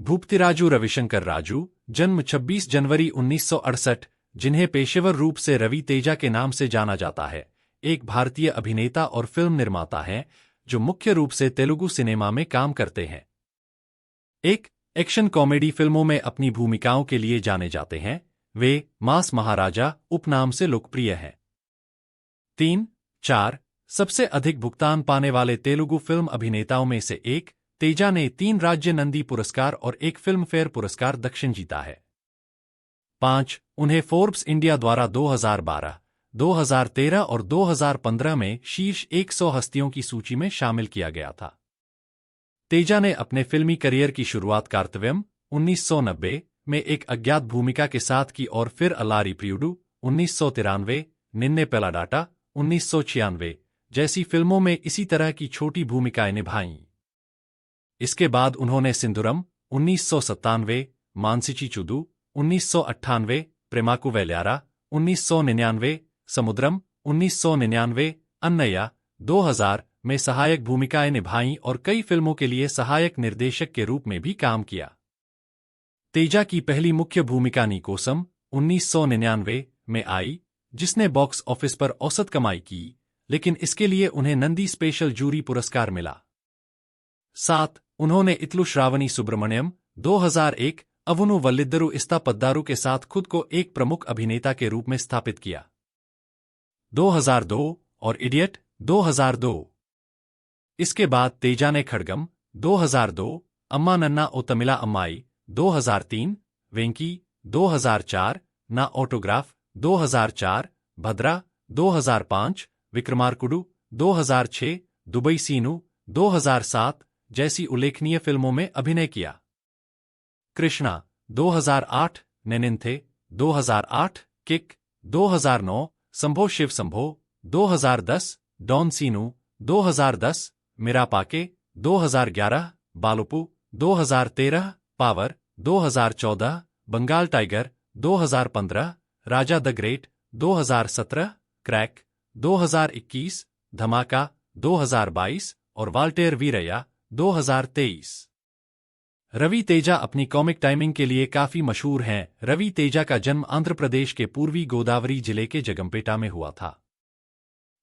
भूपतिराजू रविशंकर राजू, जन्म 26 जनवरी 1968, जिन्हें पेशेवर रूप से रवि तेजा के नाम से जाना जाता है, एक भारतीय अभिनेता और फिल्म निर्माता हैं जो मुख्य रूप से तेलुगु सिनेमा में काम करते हैं। एक एक्शन कॉमेडी फिल्मों में अपनी भूमिकाओं के लिए जाने जाते हैं। वे मास महाराजा उपनाम से लोकप्रिय हैं। 3-4 सबसे अधिक भुगतान पाने वाले तेलुगु फिल्म अभिनेताओं में से एक, तेजा ने 3 राज्य नंदी पुरस्कार और 1 फिल्म फेयर पुरस्कार दक्षिण जीता है। 5 उन्हें फोर्ब्स इंडिया द्वारा 2012, 2013 और 2015 में शीर्ष 100 हस्तियों की सूची में शामिल किया गया था। तेजा ने अपने फिल्मी करियर की शुरुआत कार्तव्यम 1990 में एक अज्ञात भूमिका के साथ की और फिर अल्लारी प्रियुडु 1993, निन्ने पेलाडाटा 1996 जैसी फिल्मों में इसी तरह की छोटी भूमिकाएं निभाईं। इसके बाद उन्होंने सिंधुरम 1997, मानसिची चुदु 1998, प्रेमाकु वेल्यारा 1999, समुद्रम 1999, अन्नया 2000 में सहायक भूमिकाएं निभाईं और कई फिल्मों के लिए सहायक निर्देशक के रूप में भी काम किया। तेजा की पहली मुख्य भूमिका नीकोसम 1999 में आई, जिसने बॉक्स ऑफिस पर औसत कमाई की, लेकिन इसके लिए उन्हें नंदी स्पेशल जूरी पुरस्कार मिला। 7 उन्होंने इत्लु श्रावणी सुब्रमण्यम 2001, अवुनु वल्लिद्दरू इस्ता पद्दारू के साथ खुद को एक प्रमुख अभिनेता के रूप में स्थापित किया। 2002 और इडियट 2002। इसके बाद तेजा ने खड़गम 2002, अम्मा नन्ना ओ तमिला अम्माई 2003, वेंकी 2004, ना ऑटोग्राफ 2004, भद्रा 2005, विक्रमार्कुडु 2006, दुबई सीनू 2007 जैसी उल्लेखनीय फिल्मों में अभिनय किया। Krishna 2008, Neninthe 2008, Kick 2009, Shambo Shiva Shambo 2010, Don Seenu 2010, Mirapakay 2011, Balupu 2013, Power 2014, Bengal Tiger 2015, Raja the great 2017, Crack 2021, Dhamaka 2022 और वाल्टेर वीरैया 2023। रवि तेजा अपनी कॉमिक टाइमिंग के लिए काफी मशहूर हैं। रवि तेजा का जन्म आंध्र प्रदेश के पूर्वी गोदावरी जिले के जगंपेटा में हुआ था।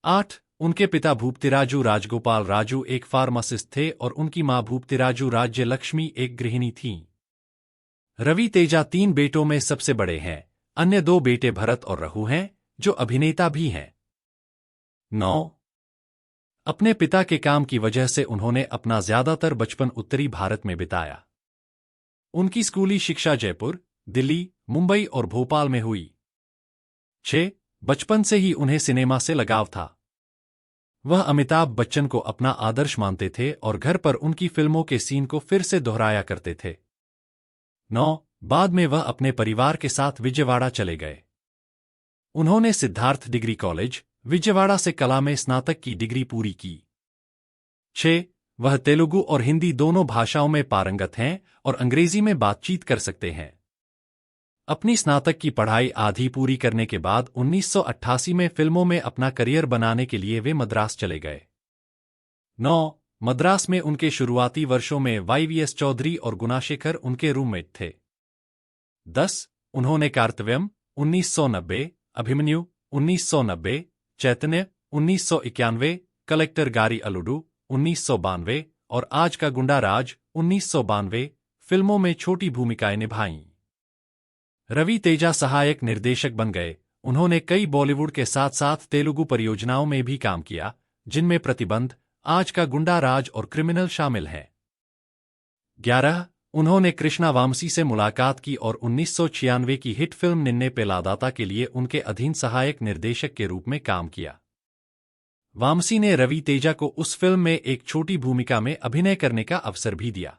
8 उनके पिता भूपतिराजू राजगोपाल राजू एक फार्मासिस्ट थे और उनकी मां भूपतिराजू राज्य लक्ष्मी एक गृहिणी थीं। रवि तेजा 3 बेटों में सबसे बड़े हैं। अन्य 2 बेटे भरत और रघु हैं, जो अभिनेता भी हैं। 9 अपने पिता के काम की वजह से उन्होंने अपना ज्यादातर बचपन उत्तरी भारत में बिताया। उनकी स्कूली शिक्षा जयपुर, दिल्ली, मुंबई और भोपाल में हुई। 6 बचपन से ही उन्हें सिनेमा से लगाव था। वह अमिताभ बच्चन को अपना आदर्श मानते थे और घर पर उनकी फिल्मों के सीन को फिर से दोहराया करते थे। 9 बाद में वह अपने परिवार के साथ विजयवाड़ा चले गए। उन्होंने सिद्धार्थ डिग्री कॉलेज, विजयवाड़ा से कला में स्नातक की डिग्री पूरी की। 6 वह तेलुगु और हिंदी दोनों भाषाओं में पारंगत हैं और अंग्रेजी में बातचीत कर सकते हैं। अपनी स्नातक की पढ़ाई आधी पूरी करने के बाद 1988 में फिल्मों में अपना करियर बनाने के लिए वे मद्रास चले गए। 9 मद्रास में उनके शुरुआती वर्षों में YVS चौधरी और गुणाशेखर उनके रूममेट थे। 10 उन्होंने कार्तव्यम 1990, अभिमन्यु 1990, चैतन्य 1991, कलेक्टर गारी अलुडू 1992 और आज का गुंडा राज 1992 फिल्मों में छोटी भूमिकाएं निभाईं। रवि तेजा सहायक निर्देशक बन गए। उन्होंने कई बॉलीवुड के साथ साथ तेलुगु परियोजनाओं में भी काम किया, जिनमें प्रतिबंध, आज का गुंडा राज और क्रिमिनल शामिल हैं। 11 उन्होंने कृष्णा वामसी से मुलाकात की और 1996 की हिट फिल्म निन्ने पेलादाता के लिए उनके अधीन सहायक निर्देशक के रूप में काम किया। वामसी ने रवि तेजा को उस फिल्म में एक छोटी भूमिका में अभिनय करने का अवसर भी दिया।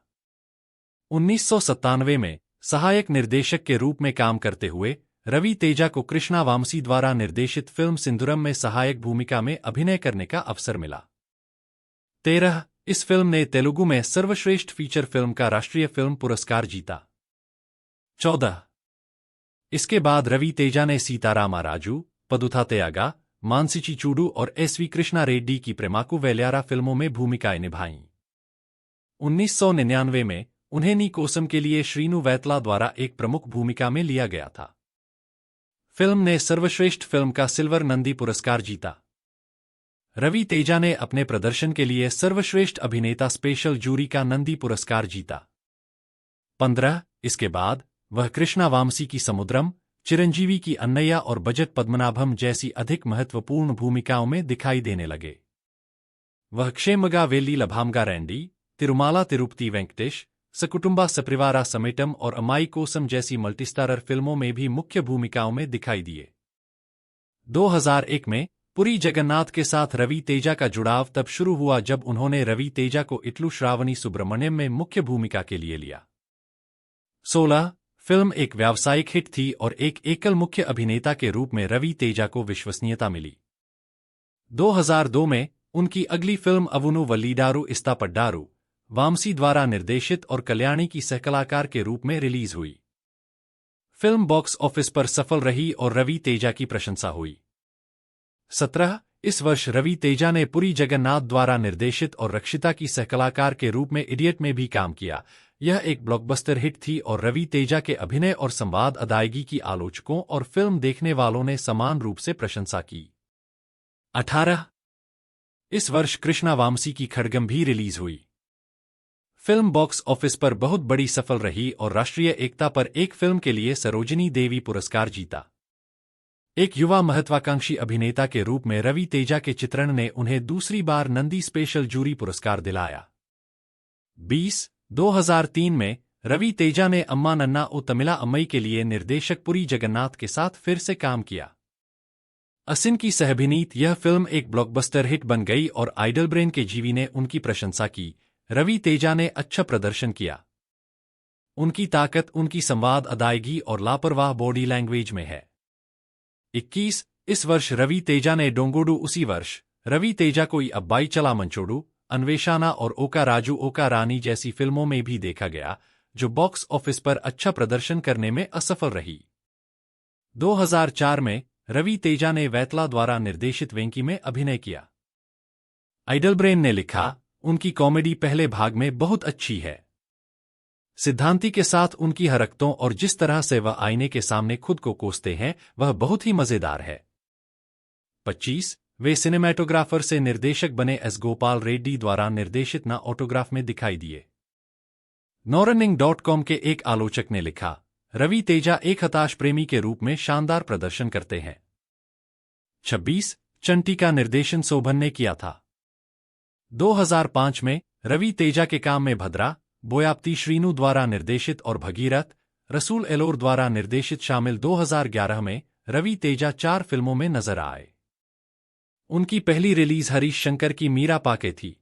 1997 में सहायक निर्देशक के रूप में काम करते हुए रवि तेजा को कृष्णा वामसी द्वारा निर्देशित फिल्म सिंधुरम में सहायक भूमिका में अभिनय करने का अवसर मिला। 13 इस फिल्म ने तेलुगु में सर्वश्रेष्ठ फीचर फिल्म का राष्ट्रीय फिल्म पुरस्कार जीता। 14 इसके बाद रवि तेजा ने सीतारामा राजू, पदुथा त्यागा, मानसिची चूडू और SV कृष्णा रेड्डी की प्रेमाकु वेल्यारा फिल्मों में भूमिकाएं निभाईं। 1999 में उन्हें नी कोसम के लिए श्रीनु वैतला द्वारा एक प्रमुख भूमिका में लिया गया था। फिल्म ने सर्वश्रेष्ठ फिल्म का सिल्वर नंदी पुरस्कार जीता। रवि तेजा ने अपने प्रदर्शन के लिए सर्वश्रेष्ठ अभिनेता स्पेशल जूरी का नंदी पुरस्कार जीता। 15 इसके बाद वह कृष्णा वामसी की समुद्रम, चिरंजीवी की अन्नैया और बजट पद्मनाभम जैसी अधिक महत्वपूर्ण भूमिकाओं में दिखाई देने लगे। वह क्षेमगा वेली लभामगा रैंडी, तिरुमाला तिरुपति वेंकटेश, सकुटुंबा सप्रिवारा समेटम और अमाई कोसम जैसी मल्टीस्टारर फिल्मों में भी मुख्य भूमिकाओं में दिखाई दिए। 2001 में पुरी जगन्नाथ के साथ रवि तेजा का जुड़ाव तब शुरू हुआ जब उन्होंने रवि तेजा को इट्लू श्रावणी सुब्रमण्यम में मुख्य भूमिका के लिए लिया। 16 फिल्म एक व्यावसायिक हिट थी और एक एकल मुख्य अभिनेता के रूप में रवि तेजा को विश्वसनीयता मिली। 2002 में उनकी अगली फिल्म अवुनु वल्लीडारू इस्तापड्डारू वामसी द्वारा निर्देशित और कल्याणी की सहकलाकार के रूप में रिलीज हुई। फिल्म बॉक्स ऑफिस पर सफल रही और रवि तेजा की प्रशंसा हुई। 17 इस वर्ष रवि तेजा ने पुरी जगन्नाथ द्वारा निर्देशित और रक्षिता की सहकलाकार के रूप में इडियट में भी काम किया। यह एक ब्लॉकबस्टर हिट थी और रवि तेजा के अभिनय और संवाद अदायगी की आलोचकों और फिल्म देखने वालों ने समान रूप से प्रशंसा की। 18 इस वर्ष कृष्णा वामसी की खड्गम भी रिलीज हुई। फिल्म बॉक्स ऑफिस पर बहुत बड़ी सफल रही और राष्ट्रीय एकता पर एक फिल्म के लिए सरोजिनी देवी पुरस्कार जीता। एक युवा महत्वाकांक्षी अभिनेता के रूप में रवि तेजा के चित्रण ने उन्हें दूसरी बार नंदी स्पेशल जूरी पुरस्कार दिलाया। 2003 में रवि तेजा ने अम्मा नन्ना ओ तमिला अम्मई के लिए निर्देशक पुरी जगन्नाथ के साथ फिर से काम किया। असिन की सहभिनीत यह फिल्म एक ब्लॉकबस्टर हिट बन गई और आइडल ब्रेन के जीवी ने उनकी प्रशंसा की। रवि तेजा ने अच्छा प्रदर्शन किया। उनकी ताकत उनकी संवाद अदायगी और लापरवाह बॉडी लैंग्वेज में है। 21 इस वर्ष रवि तेजा ने डोंगोडू उसी वर्ष रवि तेजा को अब्बाई चला मंचोडू, अन्वेषाना और ओका राजू ओका रानी जैसी फिल्मों में भी देखा गया, जो बॉक्स ऑफिस पर अच्छा प्रदर्शन करने में असफल रही। 2004 में रवि तेजा ने वैतला द्वारा निर्देशित वेंकी में अभिनय किया। आइडल ब्रेन ने लिखा, उनकी कॉमेडी पहले भाग में बहुत अच्छी है। सिद्धांति के साथ उनकी हरकतों और जिस तरह से वह आईने के सामने खुद को कोसते हैं वह बहुत ही मजेदार है। 25 वे सिनेमैटोग्राफर से निर्देशक बने एस गोपाल रेड्डी द्वारा निर्देशित ना ऑटोग्राफ में दिखाई दिए। नॉरनिंग.com के एक आलोचक ने लिखा, रवि तेजा एक हताश प्रेमी के रूप में शानदार प्रदर्शन करते हैं। 26 चंटी का निर्देशन शोभन ने किया था। 2005 में रवि तेजा के काम में भद्रा, बोयाप्ती श्रीनु द्वारा निर्देशित और भगीरथ, रसूल एलोर द्वारा निर्देशित शामिल। 2011 में रवि तेजा 4 फिल्मों में नजर आए। उनकी पहली रिलीज हरीश शंकर की मीरा पाके थी।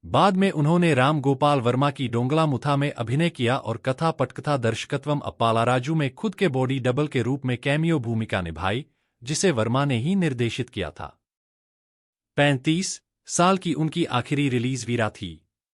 बाद में उन्होंने राम गोपाल वर्मा की डोंगला मुथा में अभिनय किया और कथा पटकथा दर्शकत्वम अप्पालाराजू में खुद के बॉडी डबल के रूप में कैमियो भूमिका निभाई, जिसे वर्मा ने ही निर्देशित किया था। 35 साल की उनकी आखिरी रिलीज वीरा थी।